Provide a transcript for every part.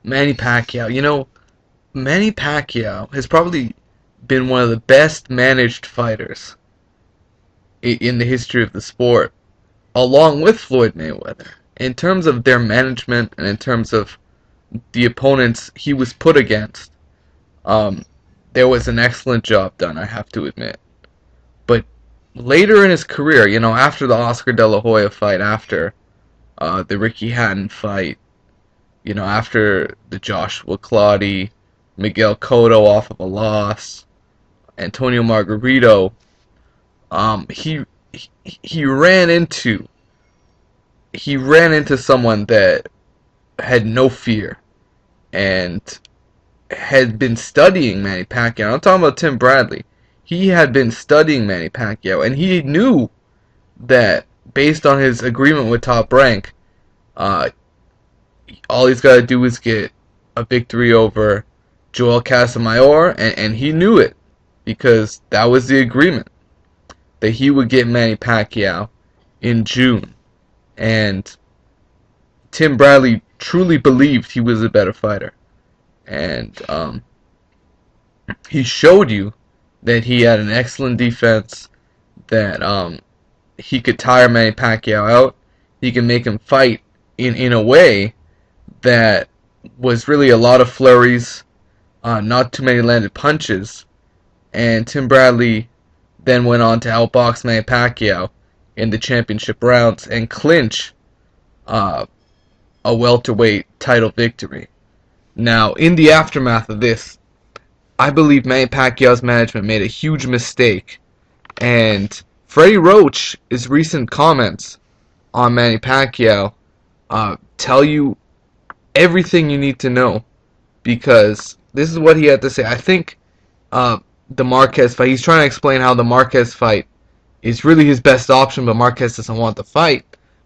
Manny Pacquiao. Manny Pacquiao has probably been one of the best managed fighters in the history of the sport, along with Floyd Mayweather. In terms of their management and in terms of the opponents he was put against, um, there was an excellent job done, I have to admit. But later in his career, after the Oscar De La Hoya fight, after the Ricky Hatton fight, after the Joshua Clottey, Miguel Cotto off of a loss, Antonio Margarito, he he ran into he ran into someone that had no fear and had been studying Manny Pacquiao. I'm talking about Tim Bradley. He had been studying Manny Pacquiao, and he knew that based on his agreement with Top Rank, uh, all he's got to do is get a victory over Joel Casamayor, and he knew it because that was the agreement, that he would get Manny Pacquiao in June. And Tim Bradley truly believed he was a better fighter. And he showed you that he had an excellent defense, that he could tire Manny Pacquiao out. He could make him fight in a way that was really a lot of flurries, not too many landed punches. And Tim Bradley then went on to outbox Manny Pacquiao in the championship rounds and clinch a welterweight title victory. Now, in the aftermath of this, I believe Manny Pacquiao's management made a huge mistake, and Freddie Roach's recent comments on Manny Pacquiao tell you everything you need to know, because this is what he had to say. I think the Marquez fight, he's trying to explain how the Marquez fight is really his best option, but Marquez doesn't want the fight.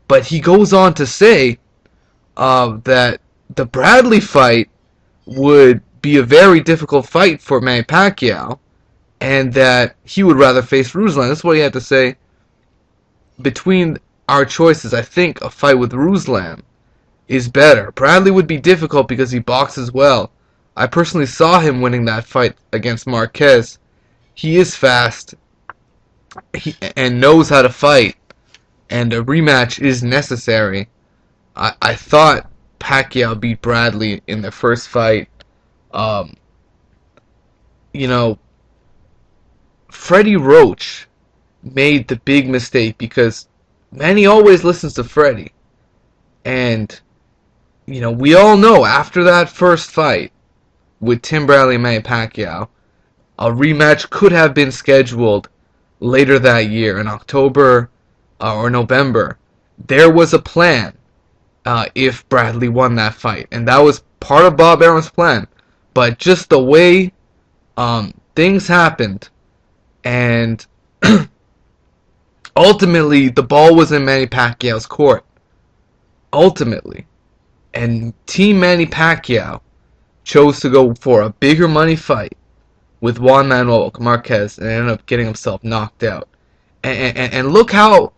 But he goes on to say that the Bradley fight would be a very difficult fight for Manny Pacquiao, and that he would rather face Ruslan. That's what he had to say. Between our choices, I think a fight with Ruslan is better. Bradley would be difficult because he boxes well. I personally saw him winning that fight against Marquez. He is fast and knows how to fight, and a rematch is necessary. I thought Pacquiao beat Bradley in the first fight. Freddie Roach made the big mistake because Manny always listens to Freddie. And, we all know after that first fight with Tim Bradley and Manny Pacquiao, a rematch could have been scheduled later that year in October or November. There was a plan if Bradley won that fight, and that was part of Bob Arum's plan. But just the way things happened, and ultimately the ball was in Manny Pacquiao's court. Ultimately. And Team Manny Pacquiao chose to go for a bigger money fight with Juan Manuel Marquez and ended up getting himself knocked out. And look how,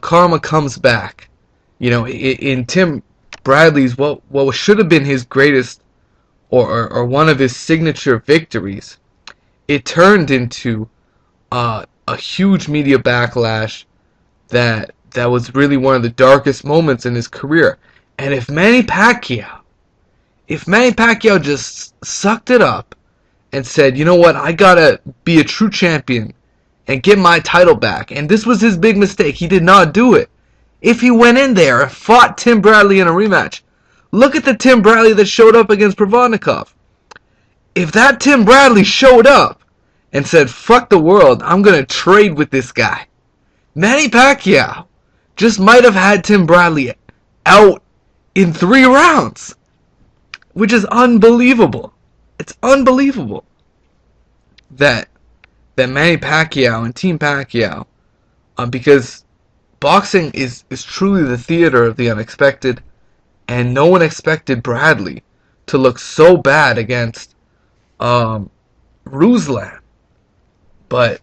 karma comes back. In Tim Bradley's, what should have been his greatest or one of his signature victories, it turned into a huge media backlash that was really one of the darkest moments in his career. And if Manny Pacquiao just sucked it up and said, you know what, I gotta be a true champion and get my title back, and this was his big mistake, he did not do it. If he went in there and fought Tim Bradley in a rematch, look at the Tim Bradley that showed up against Provodnikov. If that Tim Bradley showed up and said, fuck the world, I'm gonna trade with this guy, Manny Pacquiao just might have had Tim Bradley out in 3 rounds, which is unbelievable. It's unbelievable that Manny Pacquiao and Team Pacquiao, because boxing is truly the theater of the unexpected, and no one expected Bradley to look so bad against Ruslan. But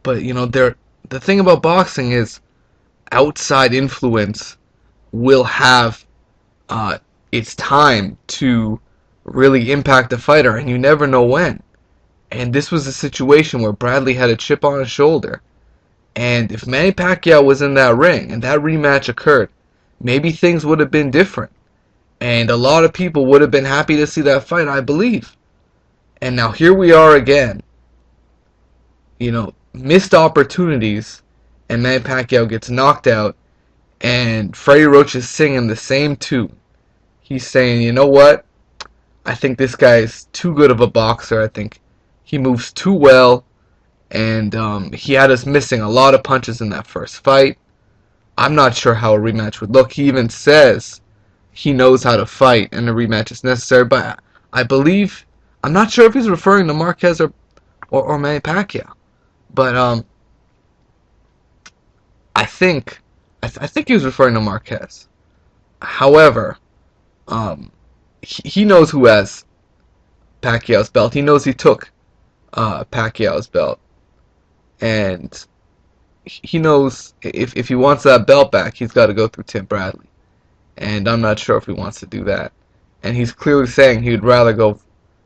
the thing about boxing is outside influence will have it's time to really impact the fighter, and you never know when. And this was a situation where Bradley had a chip on his shoulder. And if Manny Pacquiao was in that ring and that rematch occurred, maybe things would have been different. And a lot of people would have been happy to see that fight, I believe. And now here we are again. Missed opportunities, and Manny Pacquiao gets knocked out, and Freddie Roach is singing the same tune. He's saying, you know what? I think this guy is too good of a boxer. I think he moves too well, and he had us missing a lot of punches in that first fight. I'm not sure how a rematch would look. He even says he knows how to fight and a rematch is necessary, but I believe, I'm not sure if he's referring to Marquez or Manny Pacquiao, but I think I think he was referring to Marquez. However, he knows who has Pacquiao's belt. He knows he took Pacquiao's belt, and he knows if he wants that belt back, he's got to go through Tim Bradley. And I'm not sure if he wants to do that. And he's clearly saying he would rather go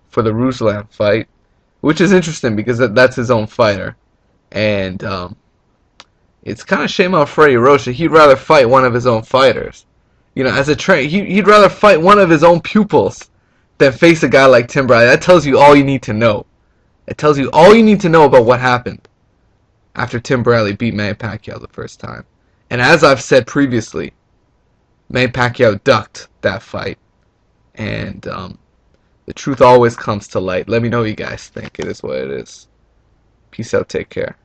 for the Ruslan fight, which is interesting because that's his own fighter. And it's kind of shame on Freddie Rocha. He'd rather fight one of his own fighters. As a trainer, he'd rather fight one of his own pupils than face a guy like Tim Bradley. That tells you all you need to know. It tells you all you need to know about what happened after Tim Bradley beat Manny Pacquiao the first time. And as I've said previously, Manny Pacquiao ducked that fight. And the truth always comes to light. Let me know what you guys think. It is what it is. Peace out. Take care.